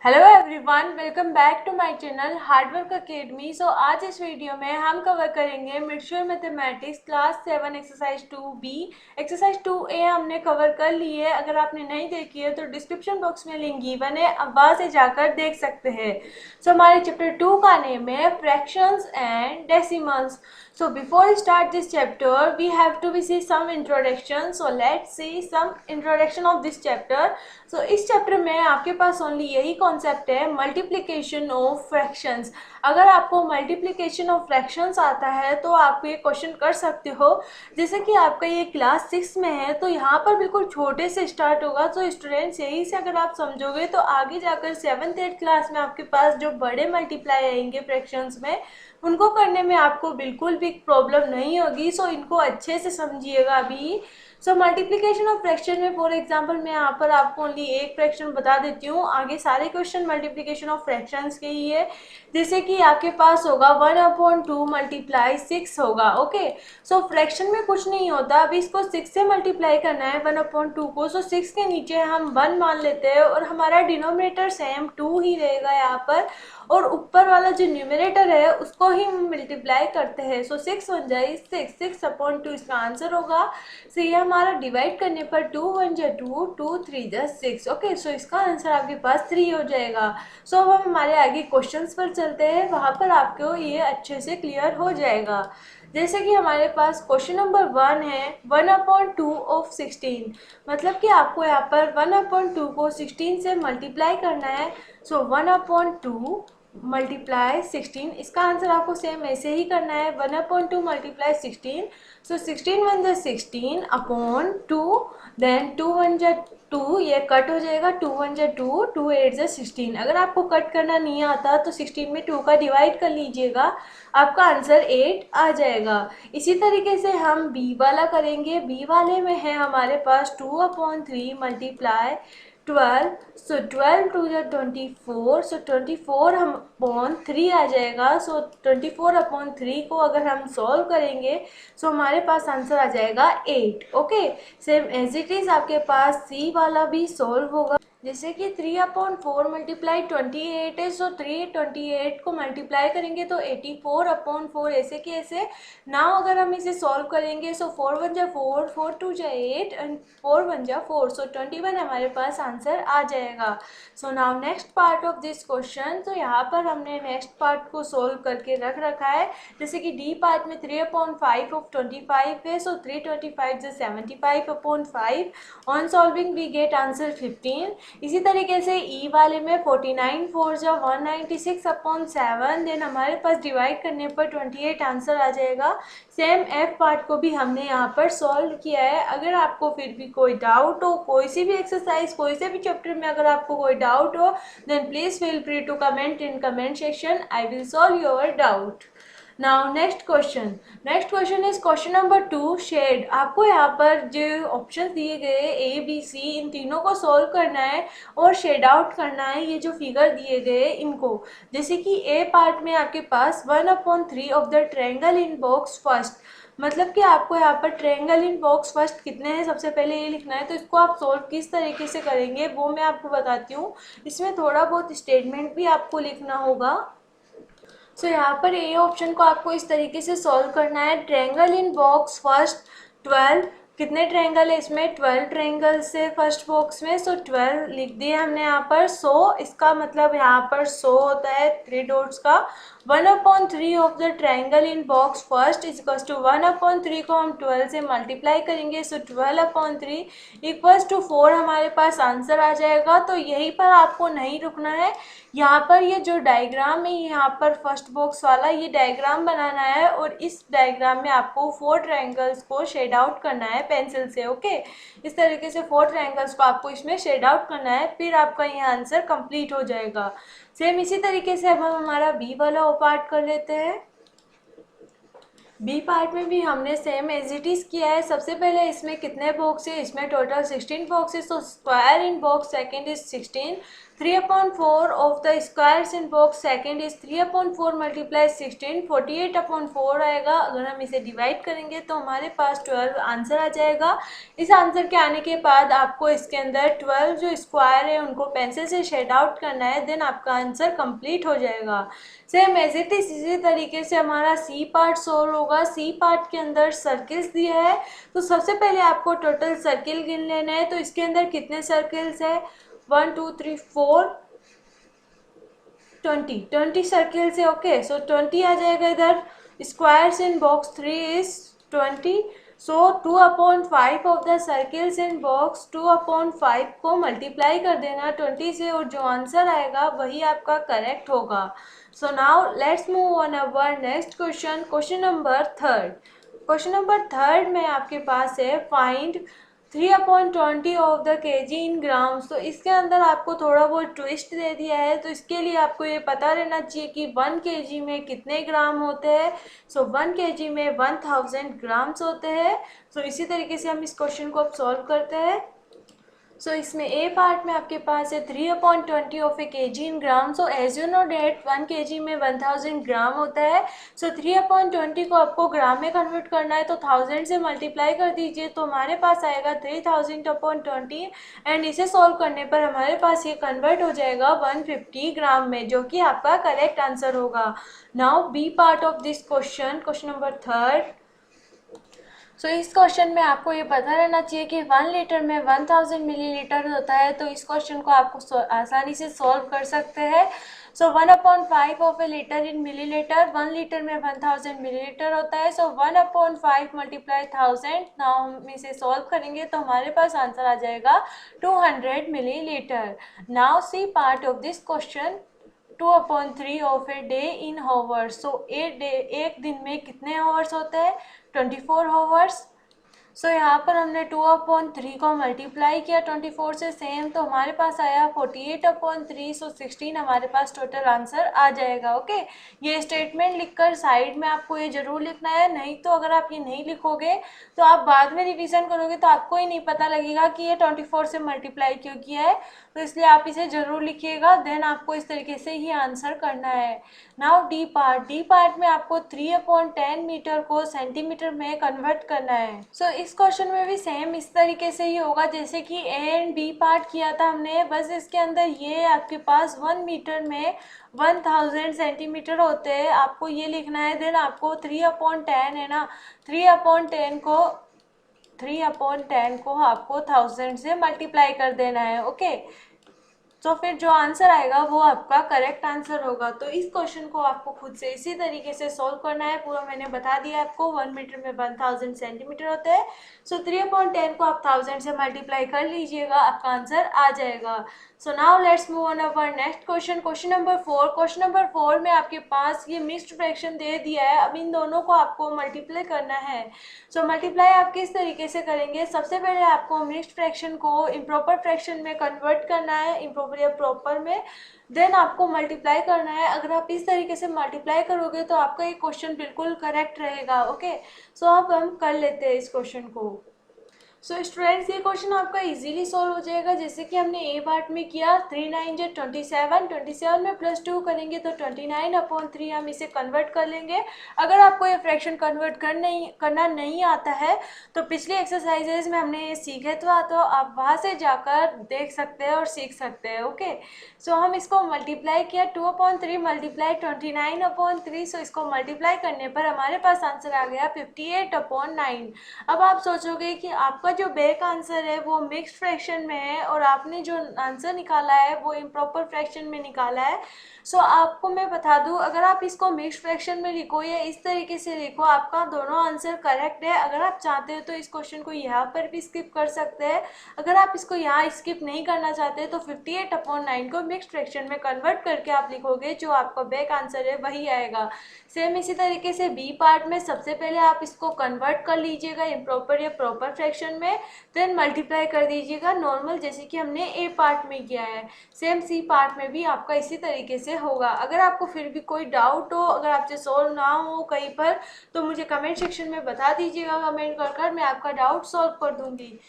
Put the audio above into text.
Hello everyone, welcome back to my channel hard work academy. आज इस video में हम कवर करेंगे mixture mathematics class 7 exercise 2B। Exercise 2A हमने कवर कर ली है। अगर आपने नहीं देखी है तो डिस्क्रिप्शन बॉक्स में लिंक गिवन है, अब वहाँ से जाकर देख सकते हैं। हमारे चैप्टर 2 का नेम है fractions and decimals. So before we start this chapter, we have to see some introduction. So let's see some introduction of this chapter. So इस चैप्टर में आपके पास ओनली यही कॉन्सेप्ट है, मल्टीप्लिकेशन ऑफ फ्रैक्शंस। अगर आपको multiplication of fractions आता है तो आप ये क्वेश्चन कर सकते हो। जैसे कि आपका ये क्लास 6 में है तो यहाँ पर बिल्कुल छोटे से स्टार्ट होगा। तो स्टूडेंट्स यही से अगर आप समझोगे तो आगे जाकर 7th 8th क्लास में आपके पास जो बड़े मल्टीप्लाई आएंगे फ्रैक्शंस में, उनको करने में आपको बिल्कुल भी प्रॉब्लम नहीं होगी। सो इनको अच्छे से समझिएगा अभी। मल्टीप्लिकेशन ऑफ फ्रैक्शन में फॉर एग्जांपल मैं यहाँ पर आपको ओनली एक फ्रैक्शन बता देती हूँ, आगे सारे क्वेश्चन मल्टीप्लिकेशन ऑफ फ्रैक्शंस के ही है। जैसे कि आपके पास होगा 1/2 मल्टीप्लाई 6 होगा। ओके, सो फ्रैक्शन में कुछ नहीं होता, अभी इसको 6 से मल्टीप्लाई करना है 1/2 को। सो 6 के नीचे हम 1 मान लेते हैं और हमारा डिनोमिनेटर सेम 2 ही रहेगा यहाँ पर, और ऊपर वाला जो न्यूमरेटर है उसको ही हम मल्टीप्लाई करते हैं। सो 6 1 जाए 6/2 इसका आंसर होगा। सो ये हमारा डिवाइड करने पर 2 1 जा 2 2 3 जा 6। ओके, सो इसका आंसर आपके पास 3 हो जाएगा। सो अब हम हमारे आगे क्वेश्चंस पर चलते हैं, वहाँ पर आपको ये अच्छे से क्लियर हो जाएगा। जैसे कि हमारे पास क्वेश्चन नंबर 1 है 1/2 ऑफ 16। मतलब कि आपको यहाँ पर 1/2 को 16 से मल्टीप्लाई करना है। सो 1/2 मल्टीप्लाई 16, इसका आंसर आपको सेम ऐसे ही करना है 1/2 मल्टीप्लाई 16। सो 16 1 जा 16 अपॉन 2, देन 2 1 जा 2, ये कट हो जाएगा 2 1 जा 2 2 8 जा 16। अगर आपको कट करना नहीं आता तो 16 में 2 का डिवाइड कर लीजिएगा, आपका आंसर 8 आ जाएगा। इसी तरीके से हम बी वाला करेंगे। बी वाले में है हमारे पास 2/3 मल्टीप्लाई 12। सो 12 2 जा 24। सो 24 हम अपॉन 3 आ जाएगा। सो 24/3 को अगर हम सॉल्व करेंगे सो हमारे पास आंसर आ जाएगा 8। Okay, same as it is आपके पास सी वाला भी सॉल्व होगा। जैसे कि 3/4 मल्टीप्लाई 28 है। सो 328 को मल्टीप्लाई करेंगे तो 84/4 ऐसे कि ऐसे। नाउ अगर हम इसे सॉल्व करेंगे सो 4 1 जा 4 4 2 जा 8 एंड 4 1 जा 4। सो 21 हमारे पास आंसर आ जाएगा। So now next part of this question. तो यहाँ पर हमने नेक्स्ट पार्ट को सॉल्व करके रख रखा है। जैसे कि डी पार्ट में 3/5 ऑफ 25 है। सो 325 जा 75/5। On solving we get answer 15। इसी तरीके से ई वाले में 49 4 जा 196/7। देन हमारे पास डिवाइड करने पर 28 आंसर आ जाएगा। सेम एफ पार्ट को भी हमने यहाँ पर सॉल्व किया है। अगर आपको फिर भी कोई डाउट हो, कोई सी भी एक्सरसाइज कोई से भी चैप्टर में अगर आपको कोई डाउट हो, then please feel free to comment in comment section, I will solve your doubt. Now next question is question number 2 shade. आपको यहाँ पर जो ऑप्शन दिए गए ए बी सी, इन तीनों को सॉल्व करना है और शेड आउट करना है ये जो फिगर दिए गए इनको। जैसे कि ए पार्ट में आपके पास 1/3 of the triangle in box first. मतलब कि आपको यहाँ पर ट्रायंगल इन बॉक्स फर्स्ट कितने हैं सबसे पहले ये लिखना है। तो इसको आप सॉल्व किस तरीके से करेंगे वो मैं आपको बताती हूँ। इसमें थोड़ा बहुत स्टेटमेंट भी आपको लिखना होगा। सो यहाँ पर ए ऑप्शन को आपको इस तरीके से सॉल्व करना है। ट्रायंगल इन बॉक्स फर्स्ट 12, कितने ट्रायंगल है इसमें 12 ट्रायंगल से फर्स्ट बॉक्स में। सो 12 लिख दिए हमने यहाँ पर। सो इसका मतलब यहाँ पर सो होता है 3 डॉट्स का। 1/3 of the triangle in box first is equals to 1/3 को हम 12 से मल्टीप्लाई करेंगे। सो 12/3 इक्वल्स टू 4 हमारे पास आंसर आ जाएगा। तो यहीं पर आपको नहीं रुकना है, यहाँ पर ये जो डायग्राम है यहाँ पर फर्स्ट बॉक्स वाला ये डायग्राम बनाना है और इस डायग्राम में आपको 4 ट्रायंगल्स को शेड आउट करना है पेंसिल से। ओके, इस तरीके से 4 ट्रायंगल्स को आपको इसमें शेड आउट करना है, फिर आपका ये आंसर कंप्लीट हो जाएगा। सेम इसी तरीके से अब हम हमारा बी वाला पार्ट कर लेते हैं। बी पार्ट में भी हमने सेम एज इट इज़ किया है। सबसे पहले इसमें कितने बॉक्स है, इसमें टोटल 16 बॉक्स है। So square in box second is 16। 3/4 of the squares in box second is 3/4 multiply 16, 48/4 आएगा। अगर हम इसे डिवाइड करेंगे तो हमारे पास 12 आंसर आ जाएगा। इस आंसर के आने के बाद आपको इसके अंदर 12 जो स्क्वायर है उनको पेंसिल से शेड आउट करना है, देन आपका आंसर कंप्लीट हो जाएगा। सेम एज इट इज इसी तरीके से हमारा सी पार्ट सोल्व होगा। सी पार्ट के अंदर सर्किल्स दिया है, तो सबसे पहले आपको टोटल सर्किल गिन लेना है। तो इसके अंदर कितने सर्किल्स है, 1 2 3 4 20 सर्किल्स है। ओके, सो 20 आ जाएगा इधर। Squares in box 3 is 20, so 2/5 of the circles in box 2/5 को मल्टीप्लाई कर देना 20 से, और जो आंसर आएगा वही आपका करेक्ट होगा। So now let's move on our next question, question number third. Question number third में आपके पास है find 3/20 of the KG in grams. तो इसके अंदर आपको थोड़ा बहुत ट्विस्ट दे दिया है, तो इसके लिए आपको ये पता रहना चाहिए कि 1 केजी में कितने ग्राम होते हैं। सो 1 केजी में 1000 ग्राम्स होते हैं। सो इसी तरीके से हम इस क्वेश्चन को अब सॉल्व करते हैं। सो इसमें ए पार्ट में आपके पास है 3/20 of a KG in gram. So as you know that 1 KG में 1000 ग्राम होता है। सो 3/20 को आपको ग्राम में कन्वर्ट करना है, तो 1000 से मल्टीप्लाई कर दीजिए, तो हमारे पास आएगा 3000/20, एंड इसे सॉल्व करने पर हमारे पास ये कन्वर्ट हो जाएगा 150 ग्राम में, जो कि आपका करेक्ट आंसर होगा। Now B part of this question, question number third. So इस क्वेश्चन में आपको ये पता रहना चाहिए कि 1 लीटर में 1000 मिलीलीटर होता है, तो इस क्वेश्चन को आपको आसानी से सॉल्व कर सकते हैं। सो 1/5 of A litre in millilitre, 1 litre में 1000 मिलीलीटर होता है। सो 1/5 मल्टीप्लाई 1000, नाउ हम इसे सॉल्व करेंगे तो हमारे पास आंसर आ जाएगा 200 millilitre. Now C part of this question, 2/3 of a day in hours. So एक दिन में कितने हावर्स होते हैं, 24 हावर्स। सो यहाँ पर हमने 2/3 को मल्टीप्लाई किया 24 से, सेम, तो हमारे पास आया 48/3। सो 16 हमारे पास टोटल आंसर आ जाएगा। ओके, ये स्टेटमेंट लिखकर साइड में आपको ये जरूर लिखना है, नहीं तो अगर आप ये नहीं लिखोगे तो आप बाद में रिवीजन करोगे तो आपको ही नहीं पता लगेगा कि ये 24 से मल्टीप्लाई क्यों किया है। तो इसलिए आप इसे जरूर लिखिएगा, देन आपको इस तरीके से ही आंसर करना है। Now D part, D part में आपको 3/10 मीटर को सेंटीमीटर में कन्वर्ट करना है। सो इस क्वेश्चन में भी सेम इस तरीके से ही होगा जैसे कि ए एंड बी पार्ट किया था हमने, बस इसके अंदर ये आपके पास 1 मीटर में 1000 सेंटीमीटर होते हैं, आपको ये लिखना है। देन आपको 3/10 है ना, 3/10 को आपको 1000 से मल्टीप्लाई कर देना है। ओके, तो फिर जो आंसर आएगा वो आपका करेक्ट आंसर होगा। तो इस क्वेश्चन को आपको खुद से इसी तरीके से सॉल्व करना है, पूरा मैंने बता दिया आपको। 1 मीटर में 1000 सेंटीमीटर होते हैं। सो 3/10 को आप 1000 से मल्टीप्लाई कर लीजिएगा, आपका आंसर आ जाएगा। So now let's move on our next question, question number 4। Question number 4 में आपके पास ये मिक्स्ड फ्रैक्शन दे दिया है, अब इन दोनों को आपको मल्टीप्लाई करना है। सो मल्टीप्लाई आप किस तरीके से करेंगे, सबसे पहले आपको मिक्स्ड फ्रैक्शन को इम्प्रॉपर फ्रैक्शन में कन्वर्ट करना है, इम्प्रॉपर या प्रॉपर में, देन आपको मल्टीप्लाई करना है। अगर आप इस तरीके से मल्टीप्लाई करोगे तो आपका ये क्वेश्चन बिल्कुल करेक्ट रहेगा। ओके, सो अब हम कर लेते हैं इस क्वेश्चन को। सो स्टूडेंट्स, ये क्वेश्चन आपका इजीली सॉल्व हो जाएगा, जैसे कि हमने ए पार्ट में किया। 3 9 जो 27, 27 में +2 करेंगे तो 29/3 हम इसे कन्वर्ट कर लेंगे। अगर आपको ये फ्रैक्शन कन्वर्ट करना नहीं आता है तो पिछली एक्सरसाइजेज में हमने ये सीखे तो आप वहाँ से जाकर देख सकते हैं और सीख सकते हैं। ओके, सो हम इसको मल्टीप्लाई किया, 2/3 मल्टीप्लाई 29/3। सो इसको मल्टीप्लाई करने पर हमारे पास आंसर आ गया 58/9। अब आप सोचोगे कि आपका जो बैक आंसर है वो मिक्स्ड फ्रैक्शन में है और आपने जो आंसर निकाला है वो इम्प्रॉपर फ्रैक्शन में निकाला है। सो आपको मैं बता दूं, अगर आप इसको मिक्स्ड फ्रैक्शन में लिखो या इस तरीके से लिखो, आपका दोनों आंसर करेक्ट है। अगर आप चाहते हो तो इस क्वेश्चन को यहाँ पर भी स्किप कर सकते हैं। अगर आप इसको यहाँ स्किप नहीं करना चाहते तो 58/9 को मिक्स्ड फ्रैक्शन में कन्वर्ट करके आप लिखोगे, जो आपका बैक आंसर है वही आएगा। सेम इसी तरीके से बी पार्ट में सबसे पहले आप इसको कन्वर्ट कर लीजिएगा इम्प्रॉपर या प्रॉपर फ्रैक्शन में, देन मल्टीप्लाई कर दीजिएगा नॉर्मल, जैसे कि हमने ए पार्ट में किया है। सेम सी पार्ट में भी आपका इसी तरीके से होगा। अगर आपको फिर भी कोई डाउट हो, अगर आपसे सॉल्व ना हो कहीं पर, तो मुझे कमेंट सेक्शन में बता दीजिएगा, कमेंट कर मैं आपका डाउट सॉल्व कर दूंगी।